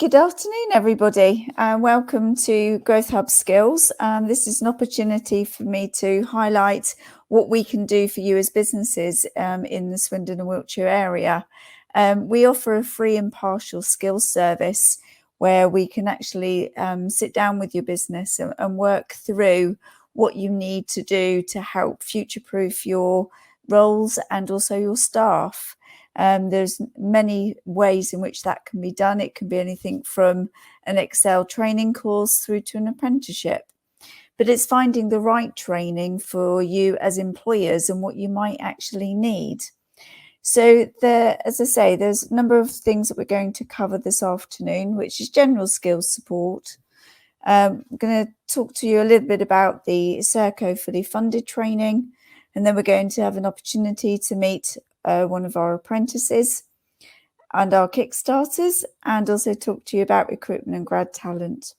Good afternoon, everybody, and welcome to Growth Hub Skills. This is an opportunity for me to highlight what we can do for you as businesses in the Swindon and Wiltshire area. We offer a free and partial skills service where we can actually sit down with your business and work through what you need to do to help future-proof your roles and also your staff. There's many ways in which that can be done. It can be anything from an Excel training course through to an apprenticeship. But it's finding the right training for you as employers and what you might actually need. So as I say, there's a number of things that we're going to cover this afternoon, which is general skills support. I'm going to talk to you a little bit about the Serco fully funded training, and then we're going to have an opportunity to meet one of our apprentices and our Kickstarters, and also talk to you about recruitment and grad talent.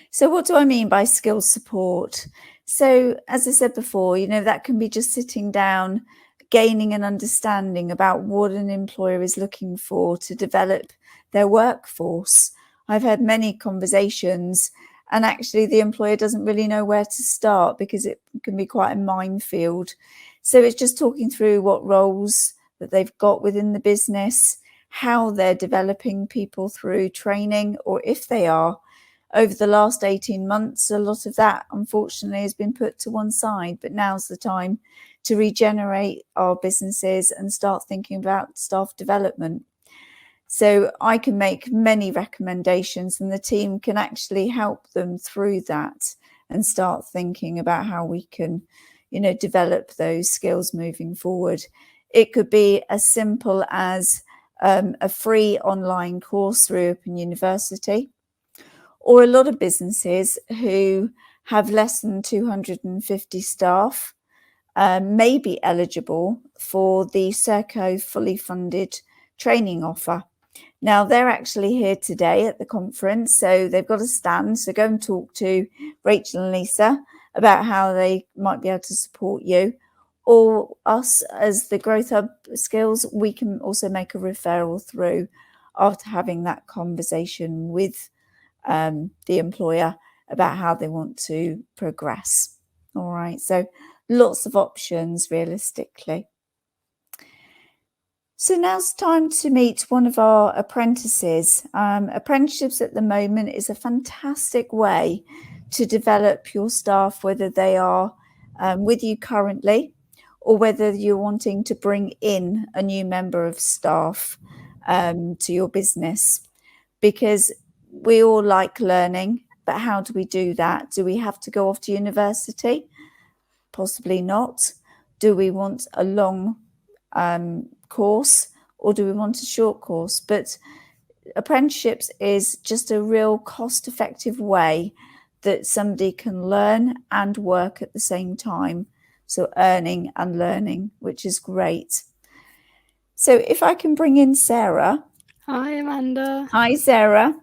So what do I mean by skills support? So as I said before, that can be just sitting down, gaining an understanding about what an employer is looking for to develop their workforce. I've had many conversations, and actually the employer doesn't really know where to start because it can be quite a minefield. So it's just talking through what roles that they've got within the business, how they're developing people through training, or if they are. Over the last 18 months, a lot of that, unfortunately, has been put to one side, but now's the time to regenerate our businesses and start thinking about staff development. So I can make many recommendations, and the team can actually help them through that and start thinking about how we can develop those skills moving forward. It could be as simple as a free online course through Open University, or a lot of businesses who have less than 250 staff may be eligible for the Serco fully funded training offer. Now, they're actually here today at the conference, so they've got a stand. So go and talk to Rachel and Lisa about how they might be able to support you, or us as the Growth Hub Skills. We can also make a referral through after having that conversation with the employer about how they want to progress. All right, so lots of options realistically. So now's time to meet one of our apprentices. Apprenticeships at the moment is a fantastic way to develop your staff, whether they are with you currently or whether you're wanting to bring in a new member of staff to your business. Because we all like learning, but how do we do that? Do we have to go off to university? Possibly not. Do we want a long course, or do we want a short course? But apprenticeships is just a real cost-effective way that somebody can learn and work at the same time. So earning and learning, which is great. So if I can bring in Sarah. Hi, Amanda. Hi, Sarah.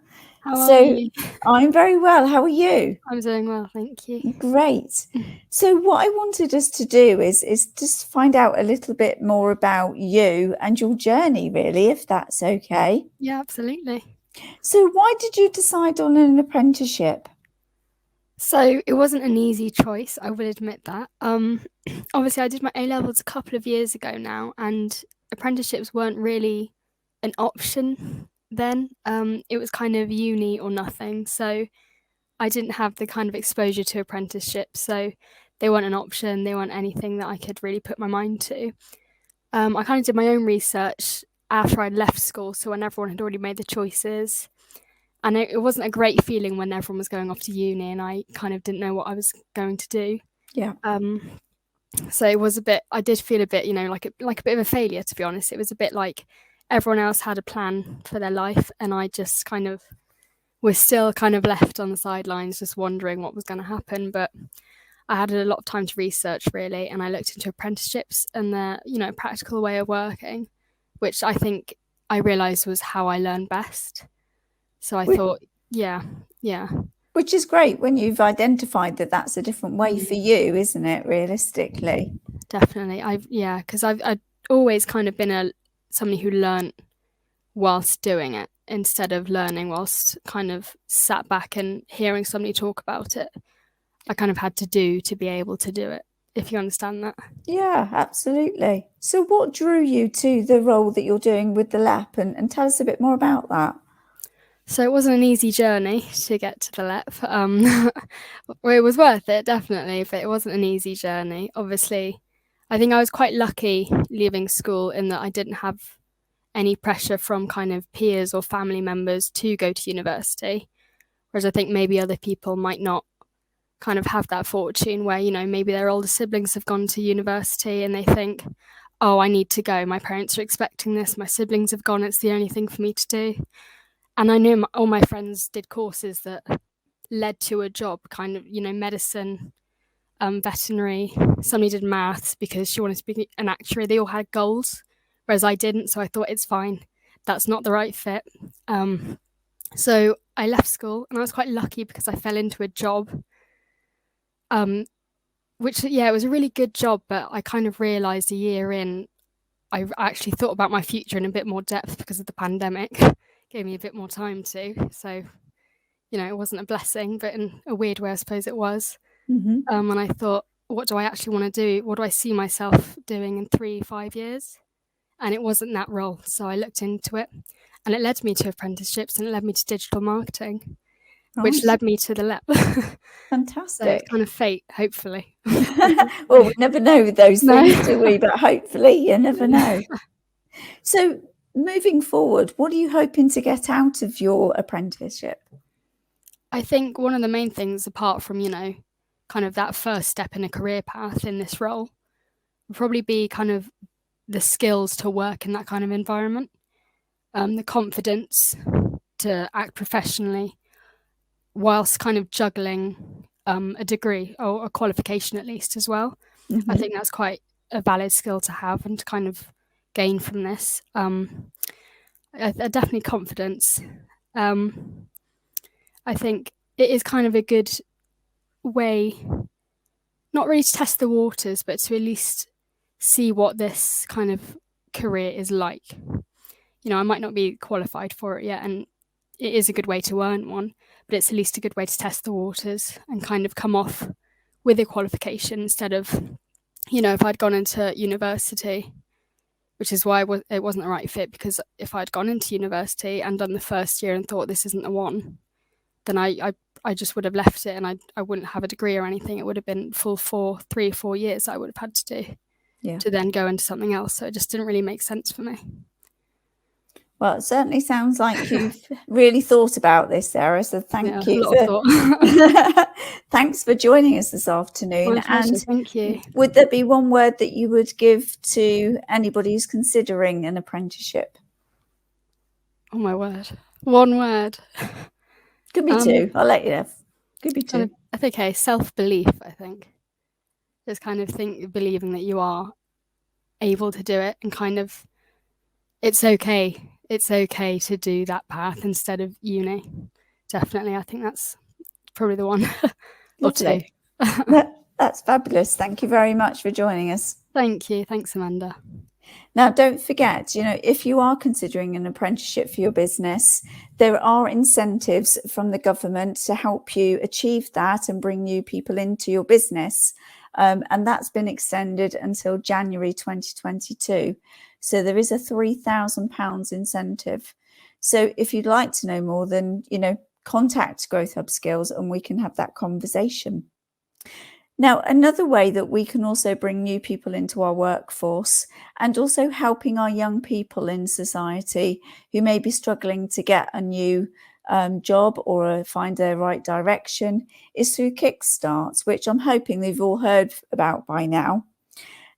How are you? I'm very well. How are you? I'm doing well, thank you. Great. So what I wanted us to do is just find out a little bit more about you and your journey, really, if that's okay. Yeah, absolutely. So why did you decide on an apprenticeship? So it wasn't an easy choice, I will admit that. Obviously, I did my A-levels a couple of years ago now, and apprenticeships weren't really an option then. It was kind of uni or nothing, so I didn't have the kind of exposure to apprenticeships, so they weren't an option. They weren't anything that I could really put my mind to. I kind of did my own research after I'd left school, so when everyone had already made the choices. And it wasn't a great feeling when everyone was going off to uni and I kind of didn't know what I was going to do. Yeah. So it was I did feel a bit, like a bit of a failure, to be honest. It was a bit like everyone else had a plan for their life, and I just kind of was still kind of left on the sidelines, just wondering what was going to happen. But I had a lot of time to research, really, and I looked into apprenticeships and their, practical way of working, which I think I realised was how I learned best. So I thought, yeah. Which is great when you've identified that that's a different way for you, isn't it, realistically? Definitely. Because I've always kind of been somebody who learnt whilst doing it. instead of learning whilst kind of sat back and hearing somebody talk about it. I kind of had to do to be able to do it, if you understand that. Yeah, absolutely. So what drew you to the role that you're doing with the LEP, and tell us a bit more about that? So it wasn't an easy journey to get to the LEP. Well, it was worth it, definitely, but it wasn't an easy journey. Obviously, I think I was quite lucky leaving school in that I didn't have any pressure from kind of peers or family members to go to university. Whereas I think maybe other people might not kind of have that fortune where, you know, maybe their older siblings have gone to university and they think, oh, I need to go. My parents are expecting this. My siblings have gone. It's the only thing for me to do. And I knew all my friends did courses that led to a job, kind of, you know, medicine, veterinary. Somebody did maths because she wanted to be an actuary. They all had goals, whereas I didn't. So I thought, it's fine. That's not the right fit. So I left school, and I was quite lucky because I fell into a job, which, yeah, it was a really good job. But I kind of realised a year in, I actually thought about my future in a bit more depth because of the pandemic. Gave me a bit more time to. So, you know, it wasn't a blessing, but in a weird way, I suppose it was. Mm-hmm. And I thought, what do I actually want to do? What do I see myself doing in 3-5 years? And it wasn't that role. So I looked into it, and it led me to apprenticeships, and it led me to digital marketing, which led me to the LEP. Fantastic. So it's kind of fate, hopefully. Well, we never know those things, do we? But hopefully, you never know. So moving forward, what are you hoping to get out of your apprenticeship? I think one of the main things, apart from, you know, kind of that first step in a career path in this role, would probably be kind of the skills to work in that kind of environment, the confidence to act professionally whilst kind of juggling a degree or a qualification at least as well. Mm-hmm. I think that's quite a valid skill to have and to kind of gain from this. Definitely confidence. I think it is kind of a good way, not really to test the waters, but to at least see what this kind of career is like. You know, I might not be qualified for it yet, and it is a good way to earn one, but it's at least a good way to test the waters and kind of come off with a qualification instead of, you know, if I'd gone into university, which is why it wasn't the right fit, because if I'd gone into university and done the first year and thought this isn't the one, then I just would have left it, and I wouldn't have a degree or anything. It would have been full 3 or 4 years I would have had to do to then go into something else. So it just didn't really make sense for me. Well, it certainly sounds like you've really thought about this, Sarah. So thank you. Thanks for joining us this afternoon. My pleasure, and thank you. Would there be one word that you would give to anybody who's considering an apprenticeship? Oh my word. One word. Could be two. I'll let you know. Could be two. That's okay. Self-belief, I think. Just kind of believing that you are able to do it, and kind of it's okay. It's okay to do that path instead of uni. Definitely. I think that's probably the one. Or two. That's fabulous. Thank you very much for joining us. Thank you. Thanks, Amanda. Now, don't forget, you know, if you are considering an apprenticeship for your business, there are incentives from the government to help you achieve that and bring new people into your business. And that's been extended until January 2022. So there is a £3,000 incentive. So if you'd like to know more, then, you know, contact Growth Hub Skills and we can have that conversation. Now, another way that we can also bring new people into our workforce and also helping our young people in society who may be struggling to get a new job or find their right direction is through Kickstart, which I'm hoping they've all heard about by now.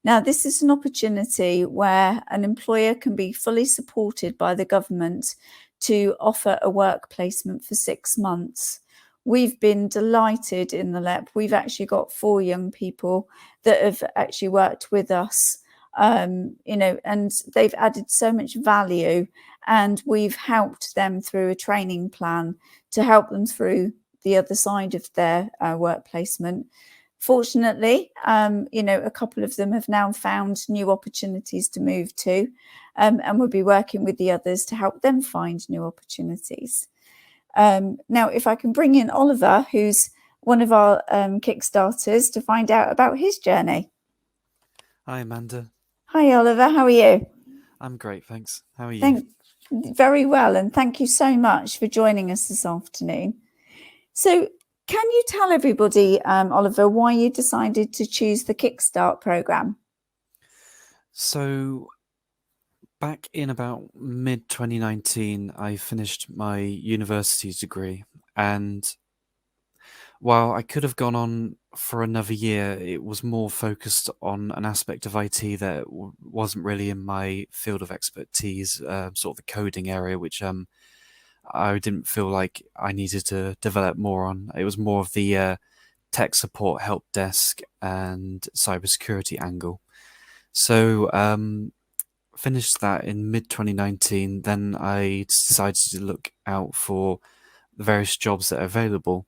Now, this is an opportunity where an employer can be fully supported by the government to offer a work placement for 6 months. We've been delighted in the LEP. We've actually got 4 young people that have actually worked with us, you know, and they've added so much value, and we've helped them through a training plan to help them through the other side of their work placement. Fortunately, a couple of them have now found new opportunities to move to, and we'll be working with the others to help them find new opportunities. Now, if I can bring in Oliver, who's one of our Kickstarters, to find out about his journey. Hi, Amanda. Hi, Oliver. How are you? I'm great, thanks. How are you? Very well, and thank you so much for joining us this afternoon. So, can you tell everybody, Oliver, why you decided to choose the Kickstart programme? So, back in about mid-2019, I finished my university degree, and while I could have gone on for another year, it was more focused on an aspect of IT that wasn't really in my field of expertise, sort of the coding area, which I didn't feel like I needed to develop more on. It was more of the tech support help desk and cybersecurity angle. So finished that in mid-2019. Then I decided to look out for the various jobs that are available.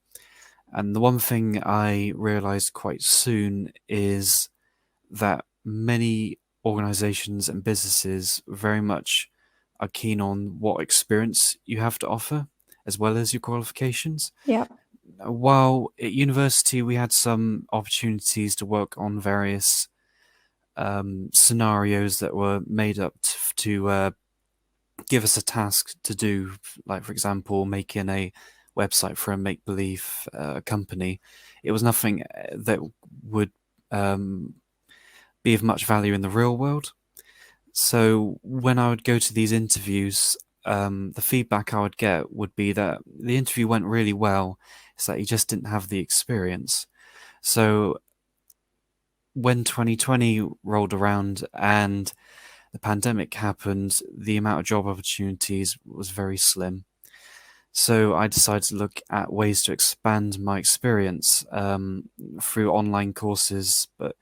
And the one thing I realized quite soon is that many organizations and businesses very much are keen on what experience you have to offer, as well as your qualifications. Yeah. While at university, we had some opportunities to work on various scenarios that were made up to give us a task to do, like, for example, making a website for a make-believe company. It was nothing that would be of much value in the real world. So when I would go to these interviews, the feedback I would get would be that the interview went really well. It's that you just didn't have the experience. So when 2020 rolled around and the pandemic happened, the amount of job opportunities was very slim. So I decided to look at ways to expand my experience through online courses. But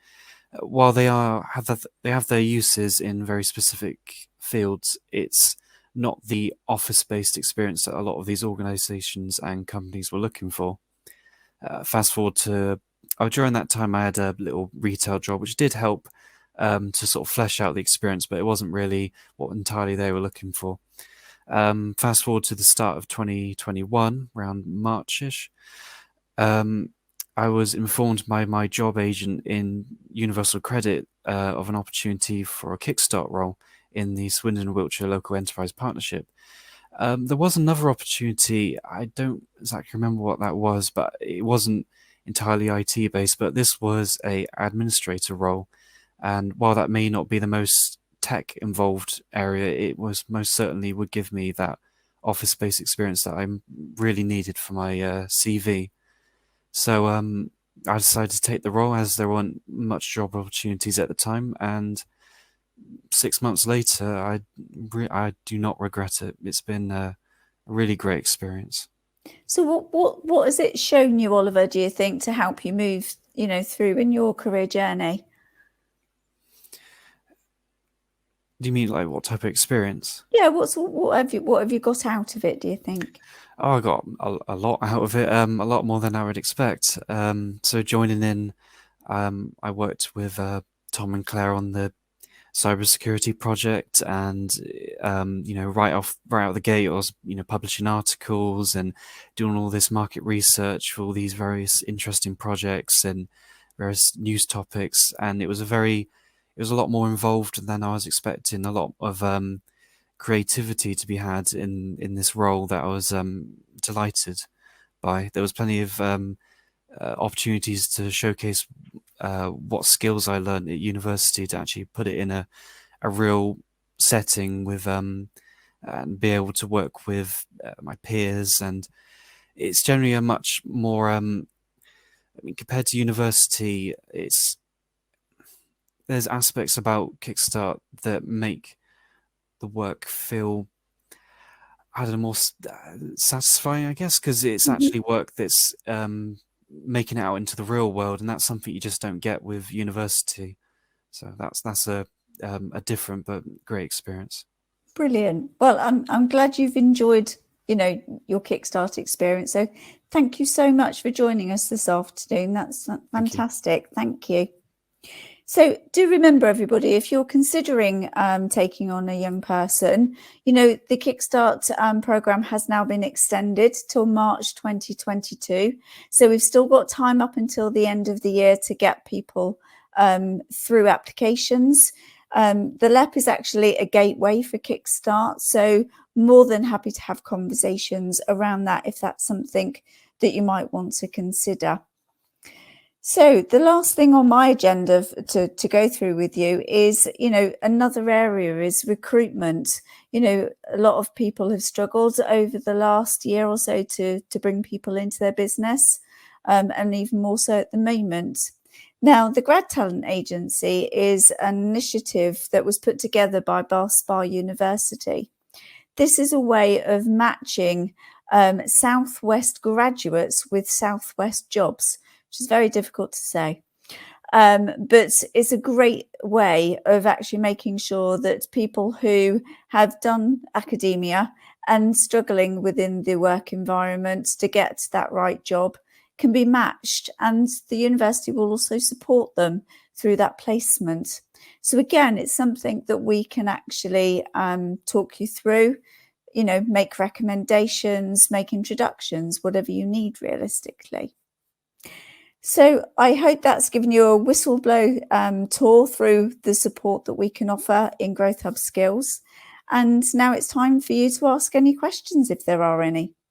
while they have their uses in very specific fields, it's not the office-based experience that a lot of these organizations and companies were looking for. Fast forward to during that time, I had a little retail job, which did help to sort of flesh out the experience, but it wasn't really what entirely they were looking for. Fast forward to the start of 2021, around March-ish, I was informed by my job agent in Universal Credit of an opportunity for a Kickstart role in the Swindon and Wiltshire Local Enterprise Partnership. There was another opportunity. I don't exactly remember what that was, but it wasn't entirely IT based, but this was a administrator role. And while that may not be the most tech involved area, it was most certainly would give me that office based experience that I really needed for my CV. So I decided to take the role as there weren't much job opportunities at the time, and 6 months later, I do not regret it. It's been a really great experience. So what has it shown you, Oliver, do you think, to help you move, through in your career journey? Do you mean like what type of experience? Yeah, what have you got out of it, do you think? Oh, I got a lot out of it, a lot more than I would expect. So joining in, I worked with Tom and Claire on the cybersecurity project, and right out of the gate, I was publishing articles and doing all this market research for all these various interesting projects and various news topics, and it was a lot more involved than I was expecting. A lot of creativity to be had in this role that I was delighted by. There was plenty of opportunities to showcase what skills I learned at university to actually put it in a real setting with and be able to work with my peers. And it's generally a much more compared to university, there's aspects about Kickstart that make the work feel, I don't know, more satisfying, I guess, because it's actually work that's making it out into the real world, and that's something you just don't get with university. So that's a different but great experience. Brilliant. Well, I'm glad you've enjoyed your Kickstart experience. So thank you so much for joining us this afternoon. That's fantastic. Thank you. So do remember, everybody, if you're considering taking on a young person, the Kickstart programme has now been extended till March 2022. So we've still got time up until the end of the year to get people through applications. The LEP is actually a gateway for Kickstart. So more than happy to have conversations around that if that's something that you might want to consider. So the last thing on my agenda to go through with you is, another area is recruitment. A lot of people have struggled over the last year or so to bring people into their business, and even more so at the moment. Now, the Grad Talent Agency is an initiative that was put together by Bath Spa University. This is a way of matching Southwest graduates with Southwest jobs, which is very difficult to say. But it's a great way of actually making sure that people who have done academia and struggling within the work environment to get that right job can be matched, and the university will also support them through that placement. So again, it's something that we can actually talk you through, make recommendations, make introductions, whatever you need realistically. So I hope that's given you a whistleblow tour through the support that we can offer in Growth Hub Skills. And now it's time for you to ask any questions if there are any.